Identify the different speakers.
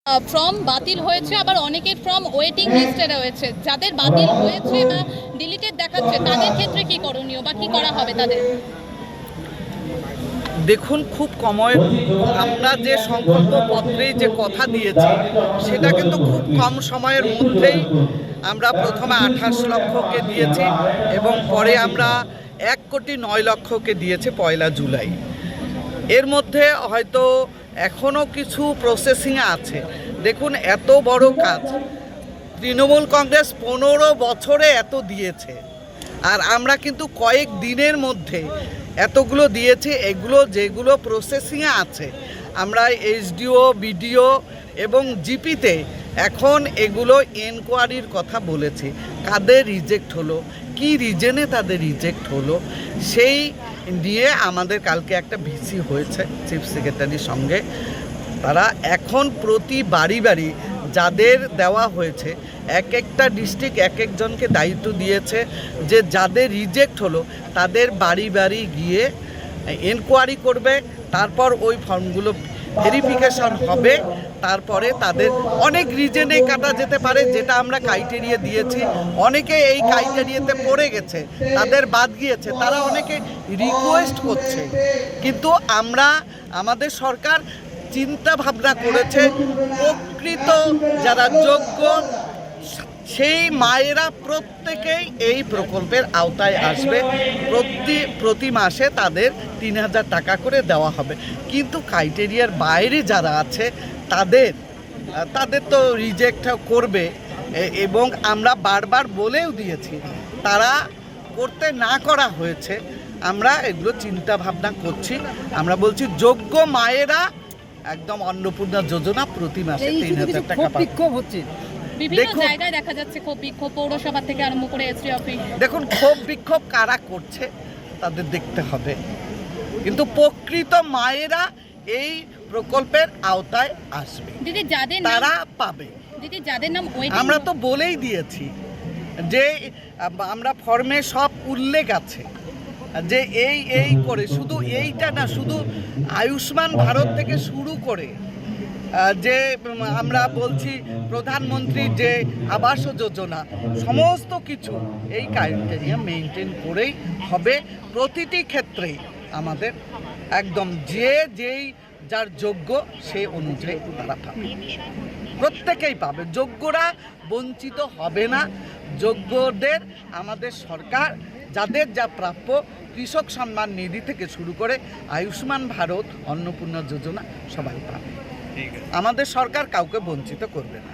Speaker 1: Form বাতিল হয়েছে, আবার অনেকের ফর্ম ওয়েটিং লিস্টে রয়েছে। যাদের বাতিল হয়েছে বা ডিলিটেড দেখাচ্ছে তাদের ক্ষেত্রে কি করণীয় বা কি করা হবে তাদের?
Speaker 2: দেখুন, খুব কময় আমরা যে সংকল্পপত্রে যে কথা দিয়েছি সেটা কিন্তু খুব কম সময়ের মধ্যেই আমরা প্রথমে 28 লক্ষকে দিয়েছি এবং পরে আমরা 1,09,00,000কে দিয়েছি 1 জুলাই। এর মধ্যে হয়তো এখনও কিছু প্রসেসিংয়ে আছে। দেখুন, এত বড় কাজ তৃণমূল কংগ্রেস 15 বছরে এত দিয়েছে, আর আমরা কিন্তু কয়েক দিনের মধ্যে এতগুলো দিয়েছি। এগুলো যেগুলো প্রসেসিংয়ে আছে, আমরা এসডিও, বিডিও এবং জিপিতে এখন এগুলো এনকোয়ারির কথা বলেছি। কাদের রিজেক্ট হলো, কি রিজনে তাদের রিজেক্ট হলো, সেই নিয়ে আমাদের কালকে একটা ভিসি হয়েছে চিফ সেক্রেটারির সঙ্গে। তারা এখন প্রতি বাড়ি বাড়ি যাদের দেওয়া হয়েছে, এক একটা ডিস্ট্রিক্ট এক একজনকে দায়িত্ব দিয়েছে যে যাদের রিজেক্ট হলো তাদের বাড়ি বাড়ি গিয়ে এনকোয়ারি করবে। তারপর ওই ফর্মগুলো ভেরিফিকেশন হবে। তারপরে তাদের অনেক রিজনে কাটা যেতে পারে, যেটা আমরা ক্রাইটেরিয়া দিয়েছি। অনেকে এই ক্রাইটেরিয়াতে পড়ে গেছে, তাদের বাদ গিয়েছে, তারা অনেকে রিকোয়েস্ট করছে। কিন্তু আমাদের সরকার চিন্তা ভাবনা করেছে প্রকৃত যারা যোগ্য সেই মায়েরা প্রত্যেকেই এই প্রকল্পের আওতায় আসবে। প্রতি মাসে তাদের 3,000 টাকা করে দেওয়া হবে। কিন্তু ক্রাইটেরিয়ার বাইরে যারা আছে তাদের তো রিজেক্ট করবে, এবং আমরা বারবার বলেও দিয়েছি। তারা করতে না করা হয়েছে। আমরা এগুলো চিন্তা ভাবনা করছি। আমরা বলছি যোগ্য মায়েরা একদম অন্নপূর্ণা যোজনা প্রতি মাসে 3,000 টাকা পাবে।
Speaker 1: বিভিন্ন জায়গায় দেখা যাচ্ছে ক্ষোভ বিক্ষোভ, পৌরসভা থেকে আরম্ভ করে এসডি অফিস।
Speaker 2: দেখুন, ক্ষোভ বিক্ষোভ কারা করছে তাদের দেখতে হবে, কিন্তু প্রকৃত মায়েরা এই প্রকল্পের আওতায় আসবে।
Speaker 1: দিদি, যাদের
Speaker 2: তারা পাবে।
Speaker 1: দিদি, যাদের নাম
Speaker 2: আমরা তো বলেই দিয়েছি যে আমরা ফর্মে সব উল্লেখ আছে যে এই করে, শুধু এইটা না, শুধু আয়ুষ্মান ভারত থেকে শুরু করে যে আমরা বলছি প্রধানমন্ত্রী যে আবাস যোজনা, সমস্ত কিছু এই ক্রাইটেরিয়া মেনটেন করেই হবে। প্রতিটি ক্ষেত্রেই আমাদের একদম যেই যার যোগ্য সেই অনুযায়ী তারা পাবে, প্রত্যেকেই পাবে। যোগ্যরা বঞ্চিত হবে না। যোগ্যদের আমাদের সরকার যাদের যা প্রাপ্য, কৃষক সম্মান নিধি থেকে শুরু করে আয়ুষ্মান ভারত, অন্নপূর্ণা যোজনা সবাই পাবে। আমাদের সরকার কাউকে বঞ্চিত করবে না।